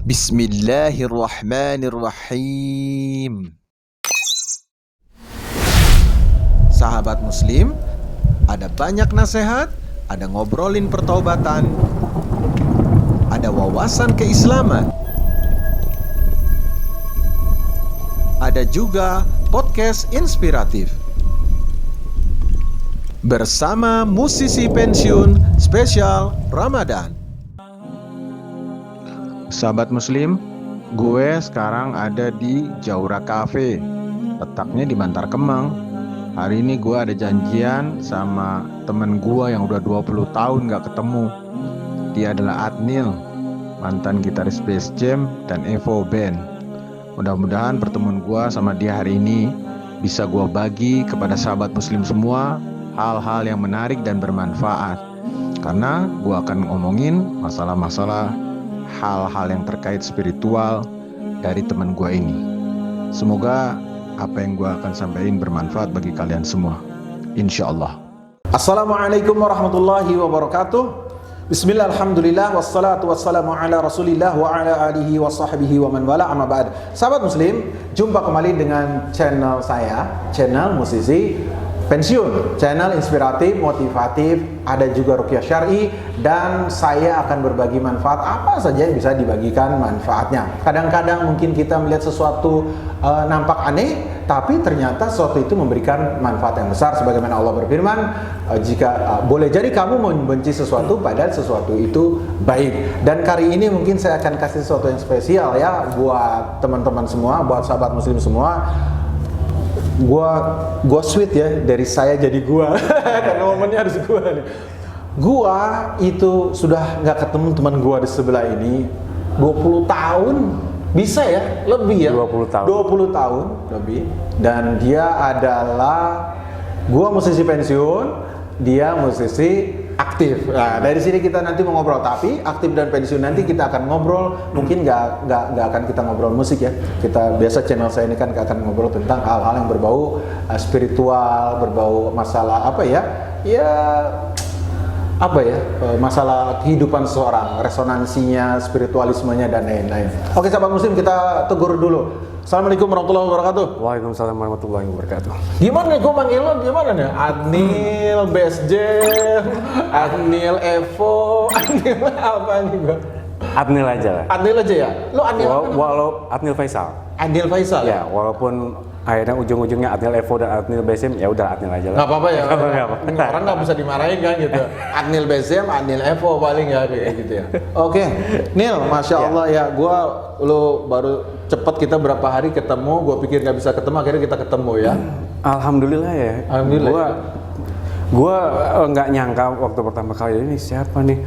Bismillahirrahmanirrahim. Sahabat Muslim, ada banyak nasihat, ada ngobrolin pertaubatan, ada wawasan keislaman, ada juga podcast inspiratif bersama musisi pensiun spesial Ramadan. Sahabat Muslim, gue sekarang ada di Jaura Cafe, letaknya di Bantar Kemang. Hari ini gue ada janjian sama temen gue yang udah 20 tahun gak ketemu. Dia adalah Adnil, mantan gitaris Bass Jam dan Evo Band. Mudah-mudahan pertemuan gue sama dia hari ini bisa gue bagi kepada sahabat Muslim semua hal-hal yang menarik dan bermanfaat. Karena gue akan ngomongin masalah-masalah hal-hal yang terkait spiritual dari teman gue ini. Semoga apa yang gue akan sampaikan bermanfaat bagi kalian semua, insya Allah. Assalamualaikum warahmatullahi wabarakatuh. Bismillah, alhamdulillah, wassalatu wassalamu ala rasulillah wa ala alihi wa sahbihi wa man wala, amma ba'd. Sahabat Muslim, jumpa kembali dengan channel saya, channel musisi pensiun, channel inspiratif, motivatif, ada juga ruqyah syar'i, dan saya akan berbagi manfaat apa saja yang bisa dibagikan manfaatnya. Kadang-kadang mungkin kita melihat sesuatu nampak aneh, tapi ternyata sesuatu itu memberikan manfaat yang besar. Sebagaimana Allah berfirman, jika boleh jadi kamu membenci sesuatu padahal sesuatu itu baik. Dan kali ini mungkin saya akan kasih sesuatu yang spesial ya buat teman-teman semua, buat sahabat Muslim semua. Gua sweet ya, dari saya jadi gua karena momennya harus gua nih. Gua itu sudah nggak ketemu teman gua di sebelah ini 20 tahun, bisa ya, lebih ya, 20 tahun lebih. Dan dia adalah, gua musisi pensiun, dia musisi aktif. Nah, dari sini kita nanti mau ngobrol, tapi aktif dan pensiun nanti kita akan ngobrol, mungkin nggak akan kita ngobrol musik ya. Kita biasa channel saya ini kan akan ngobrol tentang hal-hal yang berbau spiritual, berbau masalah masalah kehidupan seseorang, resonansinya, spiritualismenya dan lain-lain. Oke sahabat Muslim, kita tegur dulu. Assalamualaikum warahmatullahi wabarakatuh. Waalaikumsalam warahmatullahi wabarakatuh. Gimana nih, gue manggil lo gimana nih? Adnil, Bass Jam, Adnil Evo, Adnil apa nih gue? Adnil aja lah. Adnil aja ya? Lo Adnil Adnil Faisal. Adnil Faisal ya? Walaupun akhirnya ujung-ujungnya Adnil Evo dan Adnil Bass Jam, ya udah Adnil aja lah. Gak apa-apa ya? Gak apa. Orang gak bisa dimarahin kan gitu. Adnil Bass Jam, Adnil Evo paling ya kayak gitu ya. Oke, Nil, Masya Allah ya, lo baru cepet, kita berapa hari ketemu, gue pikir gak bisa ketemu, akhirnya kita ketemu ya. Alhamdulillah ya. Alhamdulillah. Gue nggak nyangka waktu pertama kali ini siapa nih.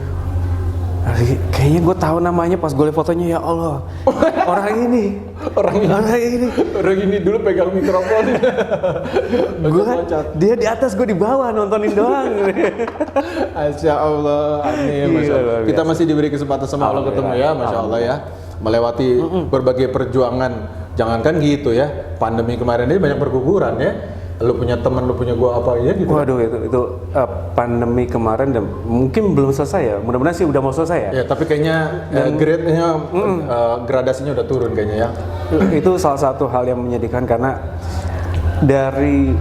Kayaknya gue tahu namanya pas gue liat fotonya, ya Allah. Orang ini dulu pegang mikrofon. Dia di atas, gue di bawah nontonin doang. Masya Allah, Masya Allah. Kita masih diberi kesempatan sama Allah ketemu ya, Masya Allah ya. Melewati berbagai perjuangan. Jangankan gitu ya, pandemi kemarin ini banyak perguguran ya. Lu punya teman, lu punya gua apa ya gitu. Waduh, itu pandemi kemarin dan mungkin belum selesai ya. Mudah-mudahan sih udah mau selesai ya. Ya, tapi kayaknya grade-nya gradasinya udah turun kayaknya ya. Itu salah satu hal yang menyedihkan karena dari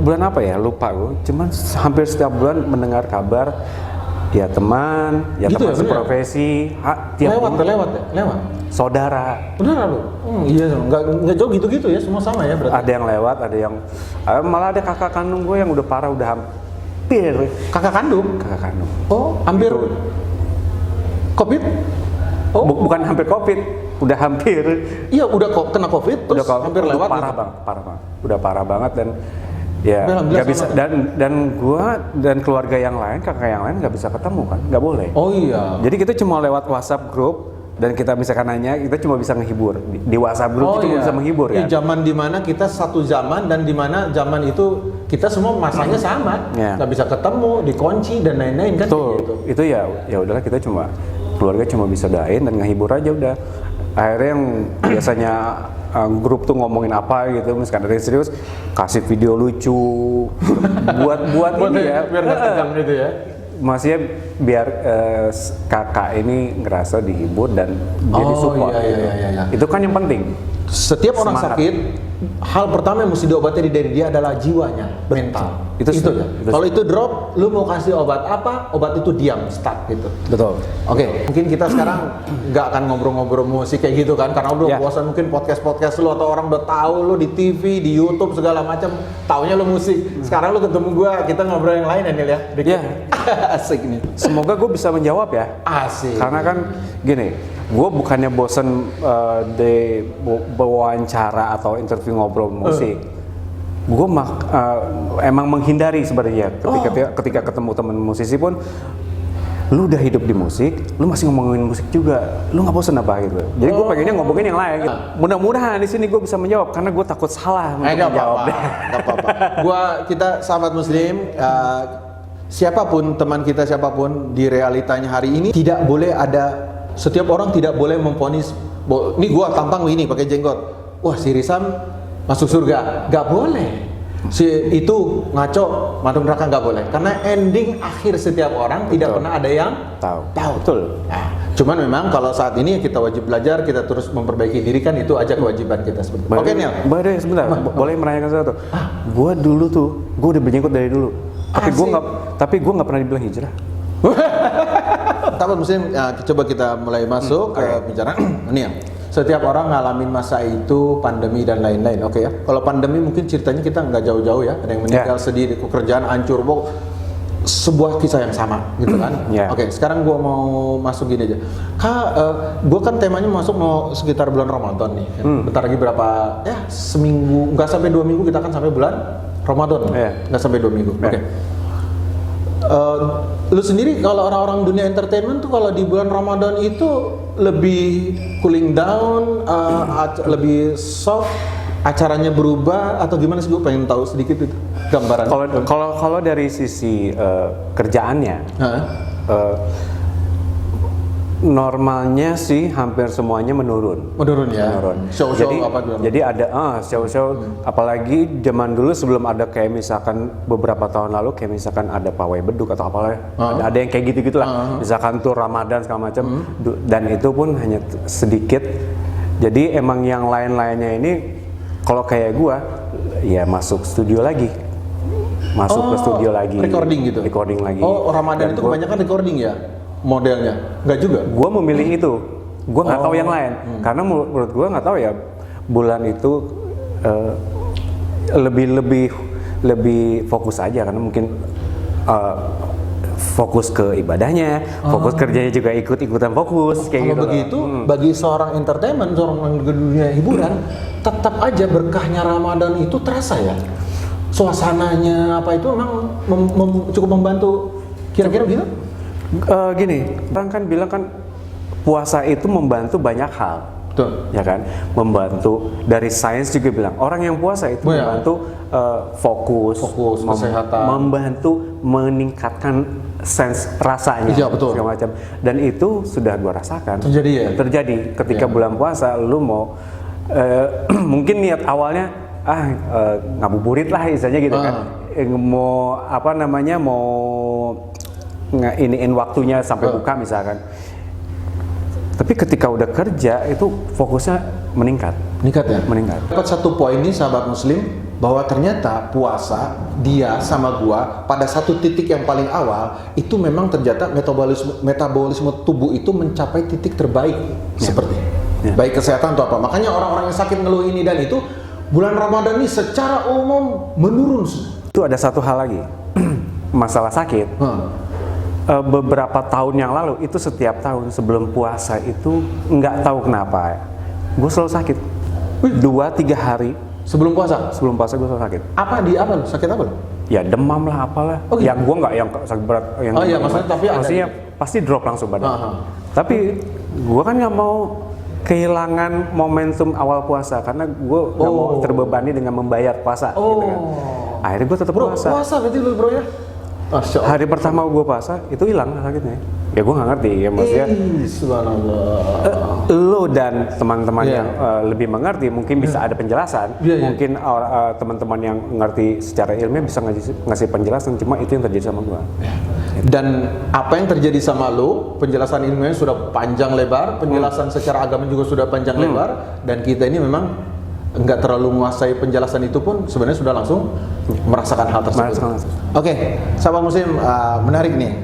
bulan apa ya? Lupa gue. Cuman hampir setiap bulan mendengar kabar ya teman, ya gitu teman seprofesi, lewat. Saudara. Benar lu? Iya, nggak jauh gitu-gitu ya, semua sama ya berarti. Ada yang lewat, ada yang malah ada kakak kandung gue yang udah parah, udah hampir. Kakak kandung? Oh, hampir itu. COVID? Oh, bukan hampir COVID, udah hampir. Iya, udah kena COVID, terus hampir lewat. Parah banget, udah parah banget dan ya nggak bisa, dan gua dan keluarga yang lain, kakak yang lain nggak bisa ketemu kan, nggak boleh. Oh iya. Jadi kita cuma lewat WhatsApp grup, dan kita misalkan nanya, kita cuma bisa menghibur di WhatsApp grup. Kita cuma bisa menghibur kan. Zaman dimana kita satu zaman, dan dimana zaman itu kita semua masanya sama, nggak bisa ketemu, dikunci dan lain-lain kan. Tuh, gitu. Itu ya udahlah, kita keluarga cuma bisa doain dan ngehibur aja udah. Akhirnya yang biasanya grup tuh ngomongin apa gitu, misalkan dari serius kasih video lucu buat ini ya, biar nggak tegang gitu ya. maksudnya biar kakak ini ngerasa dihibur dan jadi support. Iya. Itu kan yang penting. Setiap orang Semangat. sakit, hal pertama yang mesti diobati dari dia adalah jiwanya, mental. Itu ya. itu. Kalau itu drop, lu mau kasih obat apa? Obat itu diam, stuck gitu. Betul. Oke, mungkin kita sekarang nggak akan ngobrol-ngobrol musik kayak gitu kan, karena udah Ya. bosan mungkin podcast lu atau orang udah tahu lu di TV, di YouTube segala macam, taunya lu musik. Sekarang lu ketemu gua, kita ngobrol yang lain ya Nil ya. Dikit. Ya. Asik nih. Semoga gue bisa menjawab ya. Asik. Karena kan gini, gue bukannya bosen di wawancara atau interview ngobrol musik. Gue emang menghindari sebenarnya ketika ketemu teman musisi pun, lu udah hidup di musik, lu masih ngomongin musik juga, lu nggak bosen apa gitu. Jadi gue pengennya ngomongin yang lain. Gitu. Mudah-mudahan di sini gue bisa menjawab karena gue takut salah untuk Nggak menjawab. apa-apa. Kita sahabat muslim, siapapun teman kita siapapun di realitanya hari ini tidak boleh ada, setiap orang tidak boleh memvonis, ini gua tampang ini pakai jenggot, wah si Rizam masuk surga, nggak boleh. Si itu ngaco masuk neraka, nggak boleh, karena ending akhir setiap orang tidak pernah ada yang Tahu. Betul. Nah, cuman memang kalau saat ini kita wajib belajar, kita terus memperbaiki diri kan, itu aja kewajiban kita seperti. Oke Nil. Boleh sebentar, boleh menanyakan sesuatu. Gue dulu tuh, gue udah berjenggot dari dulu. Tapi gue nggak pernah dibilang hijrah. Sahabat muslim, coba kita mulai masuk ke bicara ini ya. Setiap orang ngalamin masa itu, pandemi dan lain-lain, oke ya. Kalau pandemi mungkin ceritanya kita nggak jauh-jauh ya. Ada yang meninggal, sedih, pekerjaan hancur, sebuah kisah yang sama gitu kan. Oke, sekarang gua mau masuk gini aja. Gua kan temanya masuk mau sekitar bulan Ramadan nih. Bentar lagi berapa? Ya seminggu, nggak sampai 2 minggu kita kan sampai bulan Ramadan. Nggak sampai 2 minggu. Oke. Lu sendiri kalau orang-orang dunia entertainment tuh kalau di bulan Ramadan itu lebih cooling down, lebih soft, acaranya berubah atau gimana sih? Gue pengen tahu sedikit itu gambaran. Kalau dari sisi kerjaannya, normalnya sih hampir semuanya menurun. Menurun ya. Show-show jadi, apa dulu? Jadi ada show-show, apalagi zaman dulu sebelum ada kayak misalkan beberapa tahun lalu kayak misalkan ada pawai beduk atau apalah, ada yang kayak gitu-gitulah. Misalkan tuh Ramadan segala macam, dan itu pun hanya sedikit. Jadi emang yang lain-lainnya ini kalau kayak gua ya masuk studio lagi. Ke studio lagi. Recording lagi. Oh, Ramadan dan itu kebanyakan recording ya? Modelnya? Nggak juga? Gue memilih itu, gue nggak tahu yang lain, karena menurut gue nggak tahu ya, bulan itu lebih fokus aja, karena mungkin fokus ke ibadahnya, fokus kerjanya juga ikutan fokus kayak gitu. Kalau begitu, bagi seorang entertainment, seorang dunia hiburan, tetap aja berkahnya Ramadan itu terasa ya. Suasananya apa itu memang cukup membantu, kira-kira gitu? Gini, orang kan bilang kan puasa itu membantu banyak hal. Betul. Ya kan, membantu dari sains juga bilang orang yang puasa itu membantu fokus, kesehatan, membantu meningkatkan sense rasanya, segala macam. Dan itu sudah gua rasakan. Terjadi ketika bulan puasa, lu mau mungkin niat awalnya ngabuburit lah istilahnya gitu kan, mau iniin waktunya sampai buka misalkan. Tapi ketika udah kerja itu fokusnya meningkat ya? Meningkat. Dapat satu poin nih sahabat muslim, bahwa ternyata puasa dia sama gua pada satu titik yang paling awal itu memang ternyata metabolisme tubuh itu mencapai titik terbaik seperti baik kesehatan atau apa. Makanya orang-orang yang sakit ngeluh ini dan itu bulan Ramadan ini secara umum menurun. Itu ada satu hal lagi. Masalah sakit. Beberapa tahun yang lalu itu setiap tahun sebelum puasa itu nggak tahu kenapa gue selalu sakit 2-3 hari sebelum puasa gue selalu sakit. Sakit apa lo? Ya demam lah apalah. Yang gue nggak yang sakit berat yang maksudnya pasti drop langsung badan. Tapi gue kan nggak mau kehilangan momentum awal puasa karena gue nggak mau terbebani dengan membayar puasa gitu kan. Akhirnya gue tetap puasa berarti lu bro ya. Hari pertama gue puasa itu hilang sakitnya. Ya gue nggak ngerti ya maksudnya. Lo dan teman-teman yang lebih mengerti mungkin bisa ada penjelasan. Mungkin teman-teman yang ngerti secara ilmiah bisa ngasih penjelasan. Cuma itu yang terjadi sama gue. Dan apa yang terjadi sama lu, penjelasan ilmunya sudah panjang lebar, penjelasan secara agama juga sudah panjang lebar, dan kita ini memang nggak terlalu menguasai penjelasan itu pun sebenarnya sudah langsung merasakan hal tersebut. Oke, sahabat muslim, menarik nih.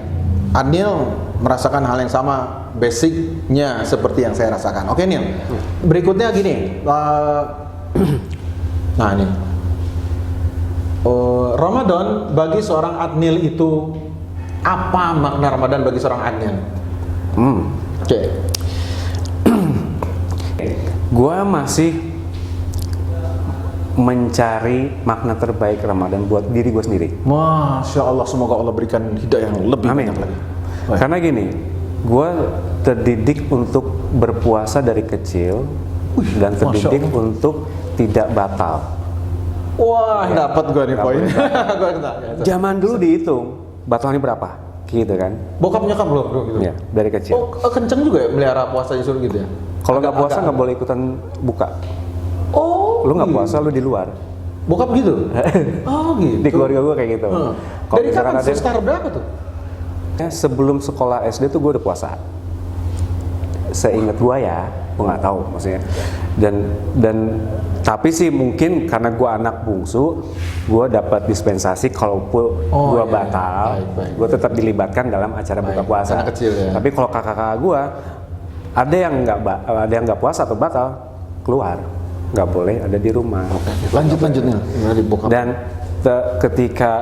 Adnil merasakan hal yang sama, basicnya seperti yang saya rasakan. Oke Nil, berikutnya gini, nah ini Ramadan bagi seorang Adnil itu apa makna Ramadan bagi seorang Adnil? Oke. Gua masih mencari makna terbaik Ramadan buat diri gue sendiri. Masya Allah, semoga Allah berikan hidayah yang lebih Amin. banyak lagi. Karena gini, gue terdidik untuk berpuasa dari kecil dan terdidik untuk tidak batal. Wah, dapat gue nih poin. Zaman dulu dihitung batalnya berapa, gitu kan? Bokap nyokap lo gitu. Ya, dari kecil. Oh, kenceng juga ya melihara puasa disuruh gitu ya? Kalau nggak puasa nggak boleh ikutan buka. Oh, Lu nggak puasa, lu di luar. bokap gitu? Oh gitu. Di keluarga gue kayak gitu. Kalau Dari misalkan kapan? Sekitar berapa tuh? sebelum sekolah SD tuh gue udah puasa. Seingat gue ya, gue nggak tahu maksudnya. Dan tapi sih mungkin karena gue anak bungsu, gue dapat dispensasi kalaupun gue batal, gue tetap dilibatkan dalam acara buka puasa. Anak kecil ya. Tapi kalau kakak-kakak gue ada yang nggak puasa atau batal, keluar, nggak boleh ada di rumah. Lanjut nih, dari bokap. Dan ketika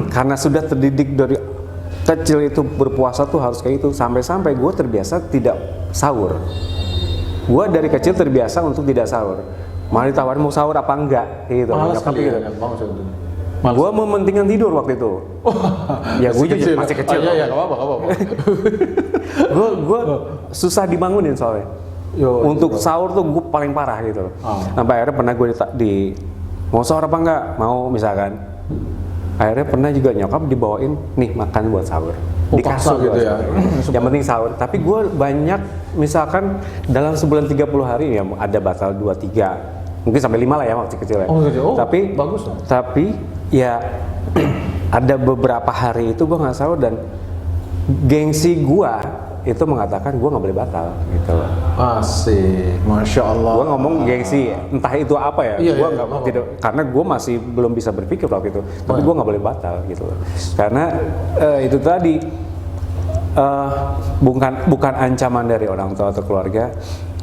karena sudah terdidik dari kecil itu berpuasa tuh harus kayak itu, sampai gue terbiasa tidak sahur. Gue dari kecil terbiasa untuk tidak sahur. Malah ditawarin mau sahur apa enggak gitu. Malas kali gitu. ya, Gue mementingkan tidur waktu itu. Ya gue juga masih kecil. Iya, nggak apa-apa. Gue susah dibangunin soalnya. Untuk sahur tuh gue paling parah gitu. Sampai akhirnya pernah gue di mau sahur apa enggak? Mau misalkan. Akhirnya pernah juga nyokap dibawain nih makan buat sahur. Di kasur gitu ya. Yang penting sahur. Tapi gue banyak misalkan dalam sebulan 30 hari ya ada batal 2-3. Mungkin sampai 5 lah ya waktu kecil ya. Tapi bagus loh. Tapi ya ada beberapa hari itu gue nggak sahur dan gengsi gue itu mengatakan gue nggak boleh batal gitu loh. Asik, masya Allah. Gue ngomong gengsi, entah itu apa ya. Iya, Gue iya, nggak iya. tidak, karena gue masih belum bisa berpikir waktu itu. Tapi gue nggak boleh batal gitu loh. Karena itu tadi bukan ancaman dari orang tua atau keluarga.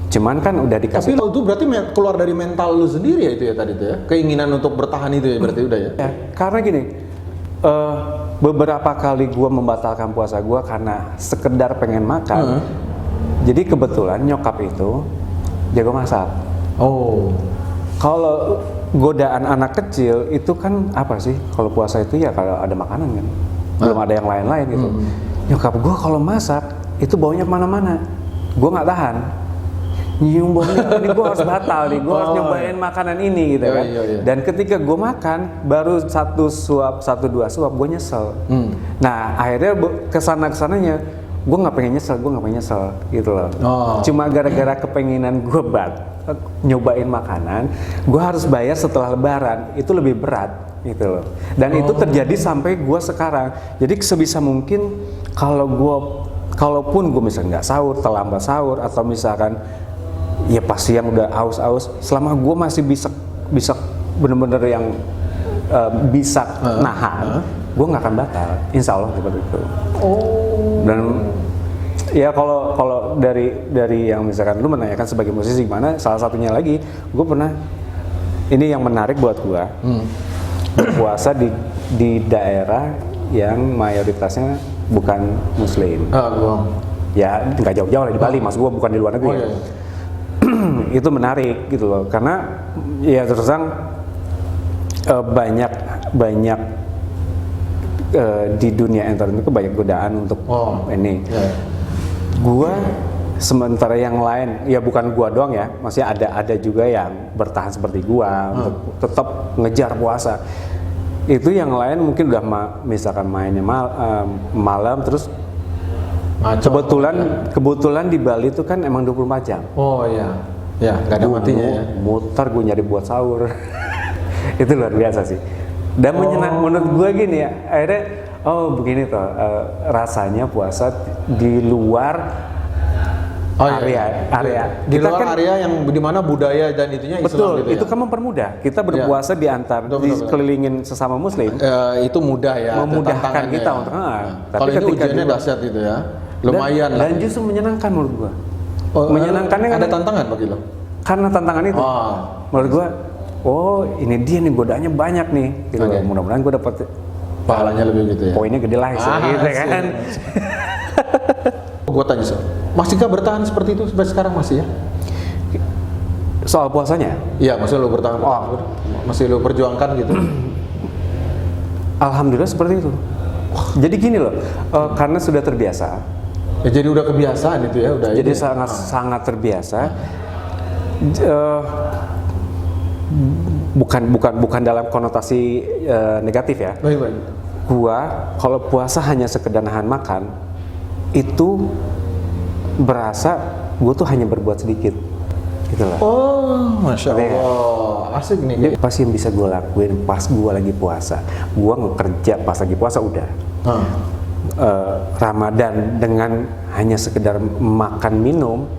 Cuman kan udah dikasih. Tapi lo itu berarti keluar dari mental lu sendiri ya itu ya tadi tuh ya? Keinginan untuk bertahan itu ya berarti udah ya? Ya, karena gini, beberapa kali gue membatalkan puasa gue karena sekedar pengen makan. Jadi kebetulan nyokap itu jago masak. Oh. Kalau godaan anak kecil itu kan apa sih? Kalau puasa itu ya kalau ada makanan kan, belum ada yang lain-lain gitu. Nyokap gue kalau masak itu baunya kemana-mana. Gue nggak tahan. Nyium baunya, ini gue harus batal nih, gue harus nyobain makanan ini gitu kan. Iya. Dan ketika gue makan, baru 1-2 suap, gue nyesel. Nah akhirnya kesananya, gue nggak pengen nyesel gitu loh. Cuma gara-gara kepenginan gue nyobain makanan, gue harus bayar setelah lebaran, itu lebih berat gitu loh. Dan itu terjadi sampai gue sekarang. Jadi sebisa mungkin kalaupun gue misalnya nggak sahur, terlambat sahur atau misalkan ya pas siang udah aus-aus, selama gue masih bisa bener-bener yang bisa nahan, gue nggak akan batal, insya Allah seperti itu. Dan ya kalau dari yang misalkan lu menanyakan sebagai musisi gimana, salah satunya lagi, gue pernah, ini yang menarik buat gue, berpuasa di daerah yang mayoritasnya bukan muslim. Ya nggak jauh-jauh lah di Bali, mas gue bukan di luar negeri. Iya. Itu menarik gitu loh, karena ya terus terang banyak di dunia internet itu banyak godaan untuk ini. Gua sementara yang lain ya bukan gua doang ya, masih ada juga yang bertahan seperti gua untuk tetap ngejar puasa. Itu yang lain mungkin udah misalkan mainnya malam terus. Kebetulan di Bali itu kan emang 24 jam. Oh iya. Ya, nggak ada matinya ya. Muter gue nyari buat sahur. Itu luar biasa sih. Dan menurut gue gini ya, akhirnya Oh begini toh, rasanya puasa di luar area. Di Kita luar kan, area yang di mana budaya dan itunya Islam betul, gitu ya. itu kan mempermudah. Kita berpuasa di antar, Betul, betul. dikelilingin sesama muslim, Itu mudah ya. memudahkan tantangannya kita ya. untuk. Kalau ini ketika ujiannya di- dahsyat itu ya. Lumayan lah. dan justru menyenangkan menurut gua. Menyenangkannya kan- ada tantangan bagi lo. Karena tantangan itu, menurut gua, oh ini dia nih godaannya banyak nih. Gitu. Oke. Mudah-mudahan gua dapat Pahalanya lebih gitu ya. poinnya gede lah, gitu kan. Gue tanya so, masihkah bertahan seperti itu sampai sekarang masih ya? Soal puasanya, Iya, masih lo bertahan, masih lo perjuangkan gitu. alhamdulillah seperti itu. Jadi gini loh, karena sudah terbiasa, Ya, jadi udah kebiasaan itu ya, udah. jadi ini. sangat terbiasa. Bukan dalam konotasi negatif ya. Baik, baik. Gua kalau puasa hanya sekedar nahan makan, itu berasa gue tuh hanya berbuat sedikit, gitu loh. Oh, masya Tapi ya, Allah, asik nih. Jadi apa sih yang bisa gue lakuin pas gue lagi puasa? Gue ngekerja pas lagi puasa udah. Ramadan dengan hanya sekedar makan minum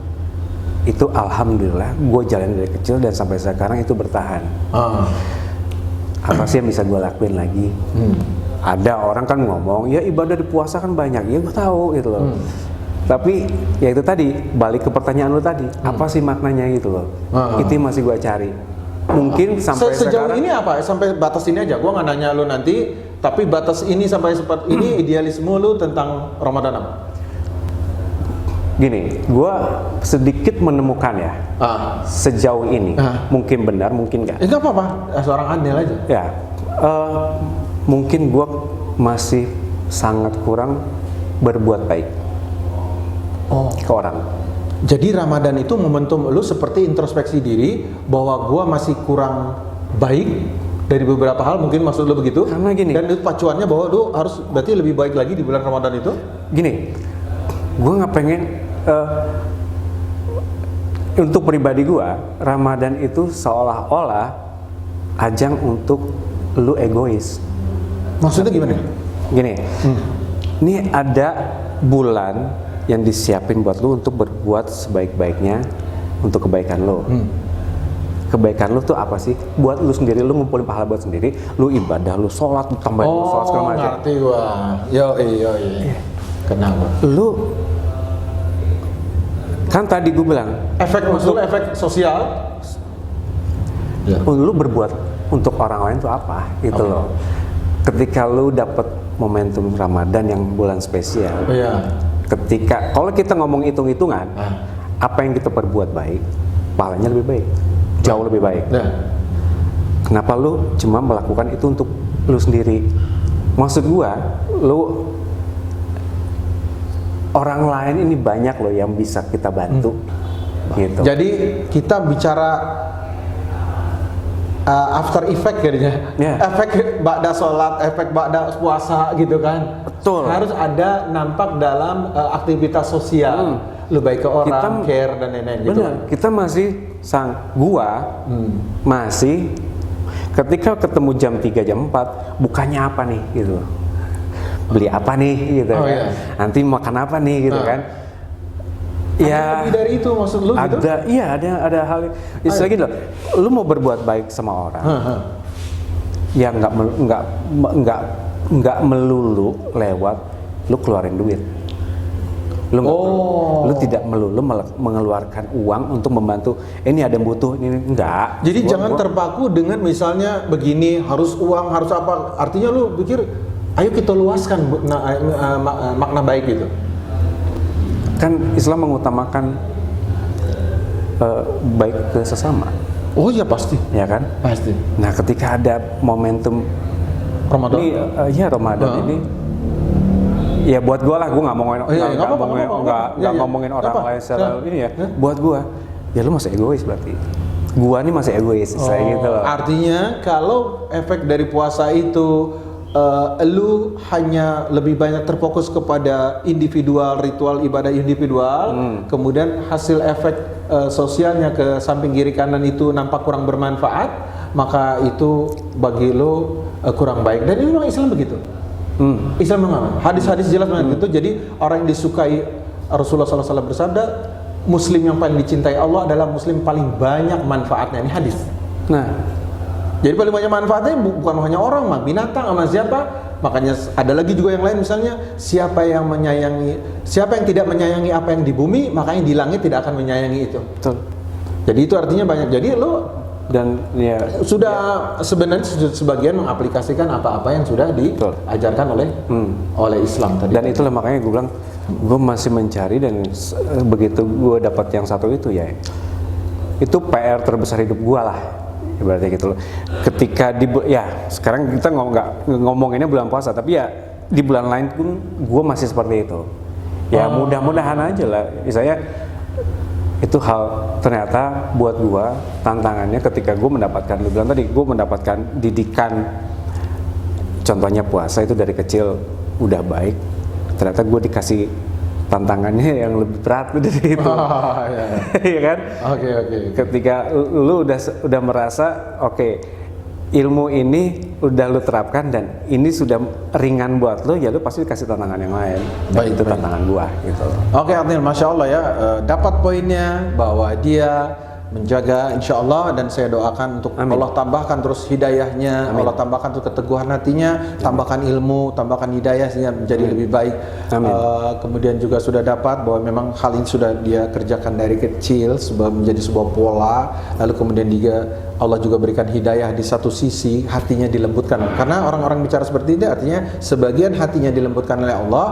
itu alhamdulillah gue jalan dari kecil dan sampai sekarang itu bertahan. Apa sih yang bisa gue lakuin lagi? Ada orang kan ngomong ya ibadah di puasa kan banyak, ya gue tahu gitu loh. Tapi ya itu tadi balik ke pertanyaan lu tadi, apa sih maknanya gitu loh? Itu yang masih gue cari. Mungkin sampai Sejauh sekarang ini apa? Sampai batas ini aja. Gua nggak nanya lu nanti, tapi batas ini sampai seperti ini idealisme lu tentang Ramadan apa? gini, gue sedikit menemukan ya sejauh ini, mungkin benar, mungkin enggak. Nggak apa-apa, seorang Adel aja. Ya, mungkin gue masih sangat kurang berbuat baik ke orang. Jadi Ramadan itu momentum lu seperti introspeksi diri bahwa gua masih kurang baik dari beberapa hal, mungkin maksud lu begitu. Karena gini. Dan itu pacuannya bahwa lu harus berarti lebih baik lagi di bulan Ramadan itu. Gini, gue nggak pengen untuk pribadi gue, Ramadan itu seolah-olah ajang untuk lu egois. Maksudnya gimana? Gini, ini ada bulan yang disiapin buat lu untuk berbuat sebaik-baiknya untuk kebaikan lo. Kebaikan lu tuh apa sih? Buat lu sendiri, lu ngumpulin pahala buat sendiri, lu ibadah, lu sholat, lu tambahin lu sholat segala macam. Ngerti gua. Yo. Kenapa? Lu kan tadi gue bilang, Efek sosial. Ya. lu berbuat untuk orang lain tuh apa? Gitu loh. Ketika lu dapet momentum Ramadan yang bulan spesial, Iya. ketika kalau kita ngomong hitung-hitungan, apa yang kita perbuat baik, pahalanya lebih baik, jauh lebih baik. Ya. Kenapa lu cuma melakukan itu untuk lu sendiri? Maksud gua, lu orang lain ini banyak loh yang bisa kita bantu, gitu. Jadi kita bicara after effect kayaknya. Efek ba'da sholat, efek ba'da puasa gitu kan. Betul. Harus ada nampak dalam aktivitas sosial. Lu baik ke orang, care dan lain-lain gitu. Benar, kita masih masih ketika ketemu jam 3 jam 4 bukannya apa nih gitu. Beli apa nih gitu kan. Iya. Nanti makan apa nih gitu kan. Ya, lebih dari itu maksud lu gitu? ada hal istilah gitu loh. Lu mau berbuat baik sama orang, ya nggak melulu lewat lu keluarin duit. Lu nggak perlu, lu tidak melulu mengeluarkan uang untuk membantu. Ini ada yang butuh, ini enggak. Jadi jangan terpaku dengan misalnya begini, harus uang, harus apa. Artinya lu pikir, ayo kita luaskan makna baik gitu. Kan Islam mengutamakan baik ke sesama. Oh iya pasti. Ya kan? Pasti. Nah, ketika ada momentum Ramadan. Ini Ramadan ini ya buat gua lah, gua nggak ngomongin orang lain secara ini ya. Buat gua, ya lu masih egois berarti. Gua nih masih egois, saya gitu loh. Artinya kalau efek dari puasa itu lu hanya lebih banyak terfokus kepada individual, ritual ibadah individual, kemudian hasil efek sosialnya ke samping kiri kanan itu nampak kurang bermanfaat, maka itu bagi lu kurang baik. Dan ini memang Islam begitu. Islam mengamalkan. Hadis-hadis jelas banget gitu. Jadi orang yang disukai Rasulullah SAW bersabda, Muslim yang paling dicintai Allah adalah Muslim paling banyak manfaatnya. Ini hadis. Nah, Jadi paling banyak manfaatnya bukan hanya orang, mah binatang sama siapa. Makanya ada lagi juga yang lain, misalnya siapa yang tidak menyayangi apa yang di bumi, makanya di langit tidak akan menyayangi itu. betul. Jadi itu artinya banyak. Jadi lo Dan ya sudah sebenarnya sebagian mengaplikasikan apa-apa yang sudah diajarkan oleh Islam tadi. dan itulah makanya gue bilang gue masih mencari, dan begitu gue dapat yang satu itu ya itu PR terbesar hidup gue lah ibaratnya gitu loh. Ketika sekarang kita ngomonginnya bulan puasa, tapi ya di bulan lain pun gue masih seperti itu. Ya mudah-mudahan aja lah. Misalnya itu hal ternyata buat gue tantangannya ketika gue mendapatkan, lu bilang tadi gue mendapatkan didikan, contohnya puasa itu dari kecil udah baik, ternyata gue dikasih tantangannya yang lebih berat dari itu. Iya kan? Oke. Ketika lu udah merasa oke, ilmu ini udah lu terapkan dan ini sudah ringan buat lu, ya lu pasti dikasih tantangan yang lain. Dan itu tantangan gua gitu. Oke, Adnil, Masya Allah ya, dapat poinnya bahwa dia menjaga insya Allah, dan saya doakan untuk Allah tambahkan terus hidayahnya, Allah tambahkan terus keteguhan hatinya, tambahkan ilmu, tambahkan hidayah sehingga menjadi lebih baik. Kemudian juga sudah dapat bahwa memang hal ini sudah dia kerjakan dari kecil menjadi sebuah pola, lalu kemudian juga Allah juga berikan hidayah di satu sisi, hatinya dilembutkan. Karena orang-orang bicara seperti ini artinya sebagian hatinya dilembutkan oleh Allah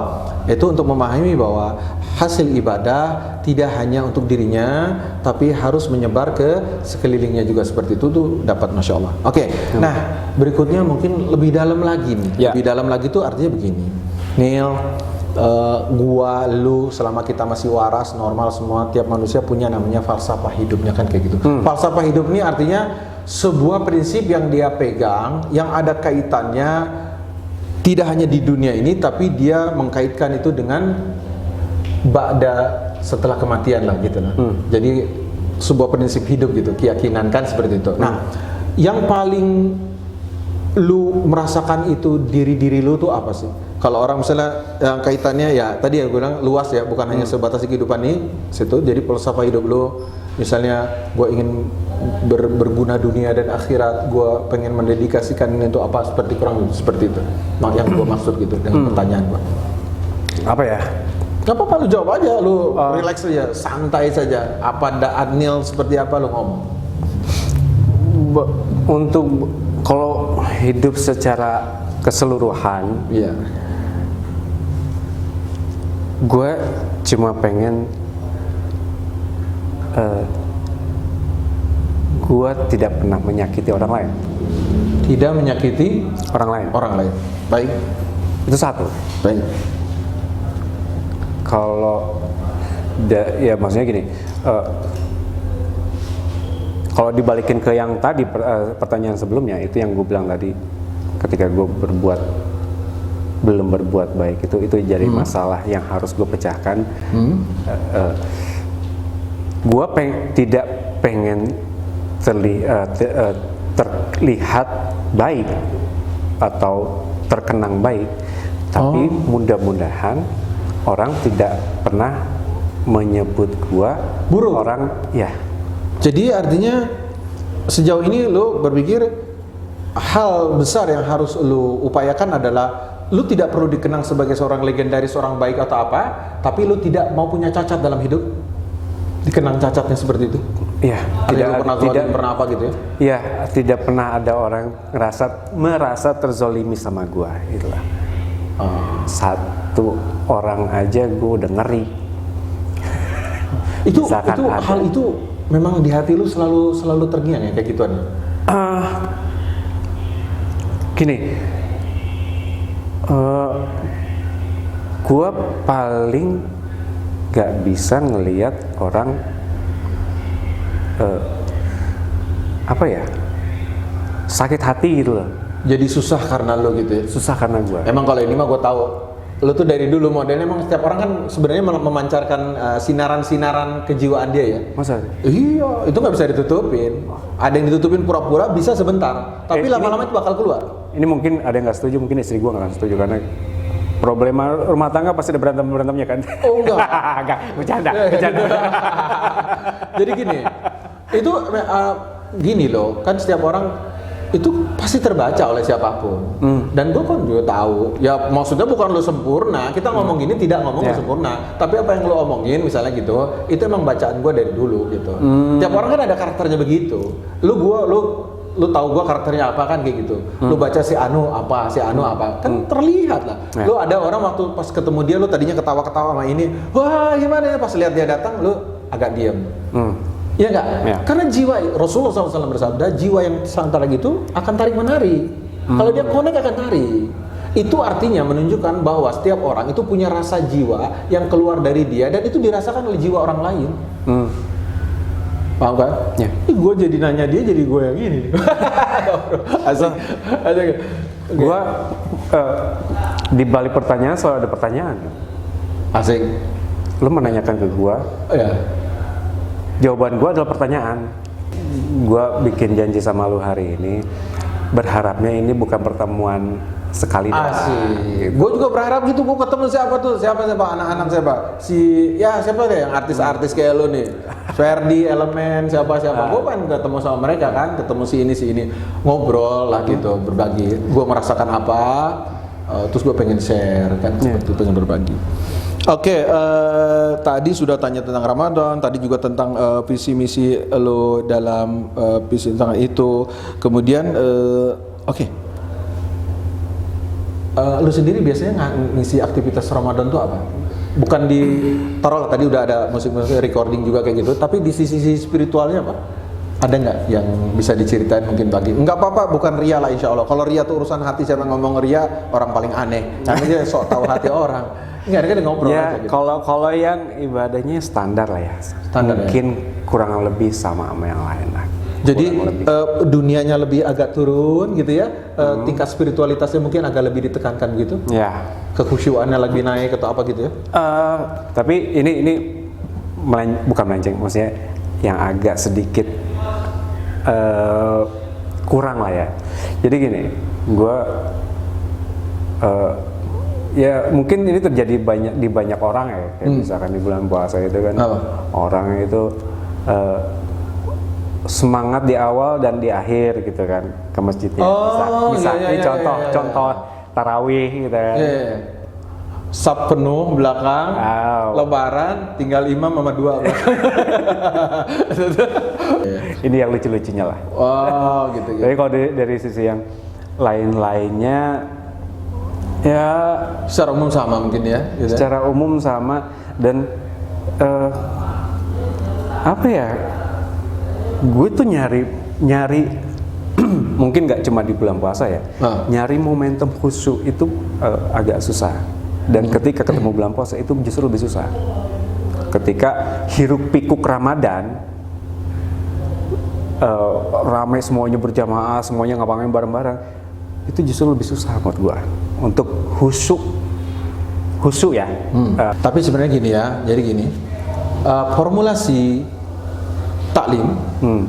itu untuk memahami bahwa hasil ibadah tidak hanya untuk dirinya, tapi harus menyebar ke sekelilingnya juga, seperti itu tuh dapat, Masya Allah. Oke. Nah berikutnya mungkin lebih dalam lagi nih. Lebih dalam lagi tuh artinya begini, Neil, gua, lu, selama kita masih waras, normal semua, tiap manusia punya namanya falsafah hidupnya kan kayak gitu. Falsafah hidup ini artinya sebuah prinsip yang dia pegang, yang ada kaitannya tidak hanya di dunia ini, tapi dia mengkaitkan itu dengan ba'da, setelah kematian lah gitu lah. Jadi sebuah prinsip hidup gitu, keyakinan kan seperti itu. Nah, yang paling lu merasakan itu diri lu tuh apa sih? Kalau orang misalnya yang kaitannya ya tadi ya gue bilang luas ya, bukan hanya sebatas kehidupan ini situ. Jadi falsafah hidup lu, misalnya gue ingin berguna dunia dan akhirat, gue pengen mendedikasikan ini untuk apa, seperti kurang seperti itu. Yang gue maksud gitu dengan pertanyaan gue. Apa ya? Gak apa-apa, lu jawab aja, lu relax saja, santai saja. Apa Adnil seperti apa lu ngomong? Untuk kalau hidup secara keseluruhan, Iya. gue cuma pengen gue tidak pernah menyakiti orang lain. Tidak menyakiti Orang lain. Baik. Itu satu. Baik. Kalau ya maksudnya gini, kalau dibalikin ke yang tadi pertanyaan sebelumnya, itu yang gue bilang tadi, ketika gue belum berbuat baik, itu jadi masalah yang harus gue pecahkan. Gue tidak pengen terlihat baik atau terkenang baik, tapi mudah-mudahan orang tidak pernah menyebut gua buruk. Orang ya. Jadi artinya sejauh ini lu berpikir hal besar yang harus lu upayakan adalah lu tidak perlu dikenang sebagai seorang legendaris, orang baik atau apa, tapi lu tidak mau punya cacat dalam hidup. Dikenang cacatnya seperti itu. Iya, tidak pernah apa gitu ya. Iya, tidak pernah ada orang merasa terzolimi sama gua, itulah. Satu orang aja gua udah ngeri. Itu hal itu memang di hati lu selalu terngiang ya kayak gituan. Gini, gua paling gak bisa ngelihat orang sakit hati gitu loh. Jadi susah karena lo gitu ya. Susah karena gua. Emang kalau ini mah gue tahu, lo tuh dari dulu modelnya emang setiap orang kan sebenarnya memancarkan sinaran-sinaran kejiwaan dia ya. Masa? Iya, itu nggak bisa ditutupin. Ada yang ditutupin pura-pura bisa sebentar, tapi lama-lama itu bakal keluar. ini mungkin ada yang nggak setuju, mungkin istri gue nggak setuju karena problema rumah tangga pasti ada berantemnya kan? Oh enggak. Enggak, bercanda. Jadi gini, itu gini loh, kan setiap orang itu pasti terbaca oleh siapapun. Dan gue kan juga tahu, ya maksudnya bukan lo sempurna, kita ngomong gini tidak ngomong lo sempurna, tapi apa yang lo omongin misalnya gitu, itu emang bacaan gue dari dulu gitu. Tiap orang kan ada karakternya begitu. Lu tahu gue karakternya apa kan kayak gitu. Lu baca si Anu apa, kan terlihat lah. Lu ada orang waktu pas ketemu dia, lu tadinya ketawa-ketawa sama ini, wah gimana ya, pas lihat dia datang lu agak diem. Iya enggak? Ya. Karena jiwa Rasulullah SAW bersabda, jiwa yang antara gitu akan tarik menari. Kalau dia connect akan tarik. Itu artinya menunjukkan bahwa setiap orang itu punya rasa jiwa yang keluar dari dia dan itu dirasakan oleh jiwa orang lain. Paham kan? Ya. Gue jadi nanya dia, jadi gue yang gini. Asik. Gue di balik pertanyaan selalu ada pertanyaan. Asik. Lu menanyakan ke gue. Ya. Jawaban gue adalah pertanyaan. Gue bikin janji sama lu hari ini, berharapnya ini bukan pertemuan sekali doang. Asik. Gue juga berharap gitu. Gue ketemu siapa anak-anak siapa? Siapa deh yang artis-artis kayak lu nih? Ferdi, Elemen, siapa? Gue pengen ketemu sama mereka kan, ketemu si ini, ngobrol lah gitu, berbagi. Gue merasakan apa, terus gue pengen share kan, seperti itu, pengen berbagi. Oke, tadi sudah tanya tentang Ramadan, tadi juga tentang visi misi lo dalam visi tentang itu. Kemudian, lo sendiri biasanya ngisi aktivitas Ramadan tuh apa? Bukan di taruh tadi udah ada musik-musik recording juga kayak gitu, tapi di sisi spiritualnya apa? Ada nggak yang bisa diceritain mungkin bagi? Nggak apa-apa, bukan ria lah insya Allah. Kalau ria tuh urusan hati, siapa ngomong ria orang paling aneh. Karena dia sok tahu hati orang. Enggak, dia ngobrol ya, aja gitu. Kalau yang ibadahnya standar lah ya. Standar mungkin kurang lebih sama yang lain lah. Jadi dunianya lebih agak turun gitu ya, tingkat spiritualitasnya mungkin agak lebih ditekankan gitu. Ya. Kekhusyuannya lebih naik atau apa gitu ya? Tapi ini bukan melenceng, maksudnya yang agak sedikit kurang lah ya. Jadi gini, gue ya mungkin ini terjadi di banyak orang ya, kayak misalkan di bulan puasa itu kan orang itu semangat di awal dan di akhir gitu kan ke masjidnya. Ini contoh tarawih gitu kan. Sab penuh belakang, lebaran tinggal imam sama dua belakang. Ini yang lucu-lucunya lah. Gitu. Jadi kalau dari sisi yang lain-lainnya ya secara umum sama mungkin ya. Gitu. Secara umum sama dan apa ya? Gue tuh nyari mungkin nggak cuma di bulan puasa ya. Nyari momentum khusyuk itu agak susah. Dan ketika ketemu bulan puasa itu justru lebih susah. Ketika hiruk pikuk Ramadan, ramai semuanya berjamaah, semuanya ngapain bareng-bareng, itu justru lebih susah buat gua untuk khusyuk ya. Tapi sebenarnya gini ya, jadi gini, formulasi taklim,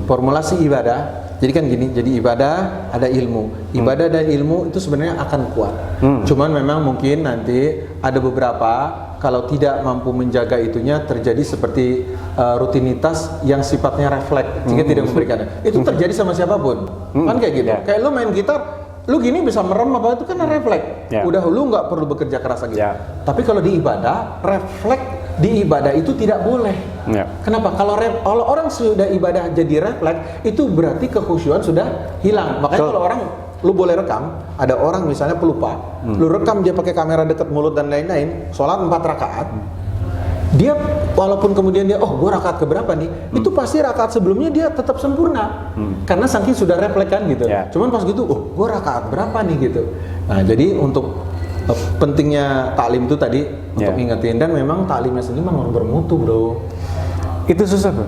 formulasi ibadah. Jadi kan gini, jadi ibadah ada ilmu, ibadah dan ilmu itu sebenarnya akan kuat. Cuman memang mungkin nanti ada beberapa kalau tidak mampu menjaga itunya terjadi seperti rutinitas yang sifatnya refleks, sehingga tidak memberikan. Itu terjadi sama siapapun, kan kayak gitu. Kayak lu main gitar, lu gini bisa merem apa itu kan refleks. Udah lu nggak perlu bekerja keras lagi. Tapi kalau di ibadah, refleks di ibadah itu tidak boleh. Kenapa? Kalau orang sudah ibadah jadi refleks, itu berarti kekhusyuan sudah hilang. Makanya kalau orang, lu boleh rekam, ada orang misalnya pelupa, lu rekam dia pakai kamera dekat mulut dan lain-lain, sholat 4 rakaat, dia walaupun kemudian dia, gua rakaat keberapa nih, itu pasti rakaat sebelumnya dia tetap sempurna, karena saking sudah refleks kan gitu. Cuman pas gitu, gua rakaat berapa nih gitu. Nah jadi untuk pentingnya taklim itu tadi untuk ingetin, dan memang taklimnya sendiri memang bermutu bro. Itu susah bro.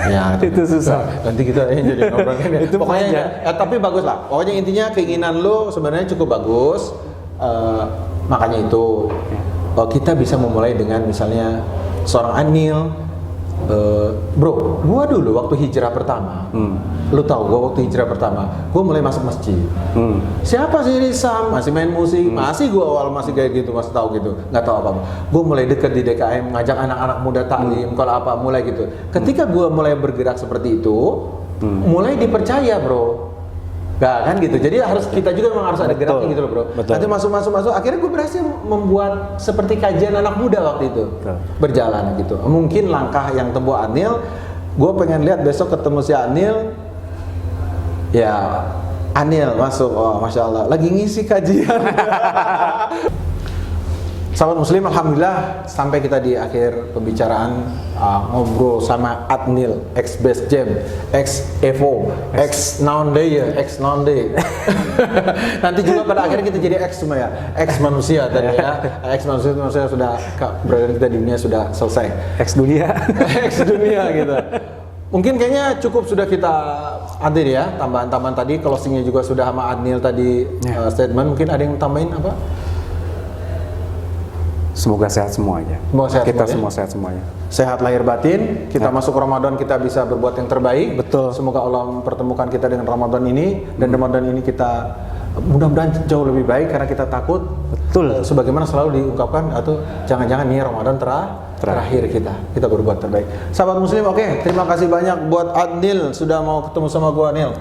Ya itu susah. Nanti kita jadi ngobrolin ya. Itu pokoknya tapi bagus lah. Pokoknya intinya keinginan lo sebenarnya cukup bagus. Makanya itu kita bisa memulai dengan misalnya seorang Anil Bro, gua dulu waktu hijrah pertama, lu tahu gua waktu hijrah pertama, gua mulai masuk masjid. Siapa sih ini Sam? Masih main musik, masih gua awal masih kayak gitu, masih tahu gitu, nggak tahu apa-apa. Gua mulai deket di DKM, ngajak anak-anak muda taklim, kalau apa, mulai gitu. Ketika gua mulai bergerak seperti itu, mulai dipercaya, bro. Gak kan gitu, jadi harus kita juga memang harus ada geraknya gitu loh, bro. Nanti masuk, akhirnya gue berhasil membuat seperti kajian anak muda waktu itu. Berjalan gitu. Mungkin langkah yang tempuh Anil, gue pengen lihat besok ketemu si Anil. Ya, Anil masuk, oh Masya Allah, lagi ngisi kajian. Sahabat Muslim, alhamdulillah sampai kita di akhir pembicaraan ngobrol sama Adnil, ex Best Jam, ex Evo, ex Nowadays, ex Nowadays. Nanti juga pada akhirnya kita jadi ex semua ya, ex manusia tadi ya, ex manusia sudah berada kita di dunia sudah selesai, Ex dunia. ex dunia gitu. Mungkin kayaknya cukup sudah kita hadir ya, tambahan-tambahan tadi, closingnya juga sudah sama Adnil tadi statement. Mungkin ada yang tambahin apa? Semoga sehat semuanya. Kita semua sehat semuanya. Sehat lahir batin. Kita masuk Ramadan, kita bisa berbuat yang terbaik. Betul. Semoga Allah mempertemukan kita dengan Ramadan ini, dan Ramadan ini kita mudah-mudahan jauh lebih baik karena kita takut. Betul. Sebagaimana selalu diungkapkan, atau jangan-jangan ini Ramadan terakhir kita berbuat terbaik. Sahabat Muslim, oke, terima kasih banyak buat Adnil sudah mau ketemu sama gua, Nil.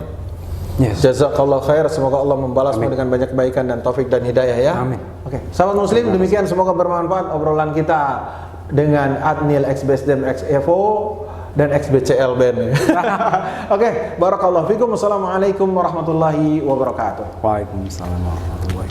Yes. Jazakallah khair, semoga Allah membalasmu dengan banyak kebaikan dan taufik dan hidayah ya. Amin. Oke, sahabat Muslim, demikian semoga bermanfaat obrolan kita dengan Adnil ex Best Jam, ex Evo dan ex BCL Band. Oke, barakallahu fikum. Wassalamualaikum warahmatullahi wabarakatuh. Waalaikumsalam warahmatullahi wabarakatuh.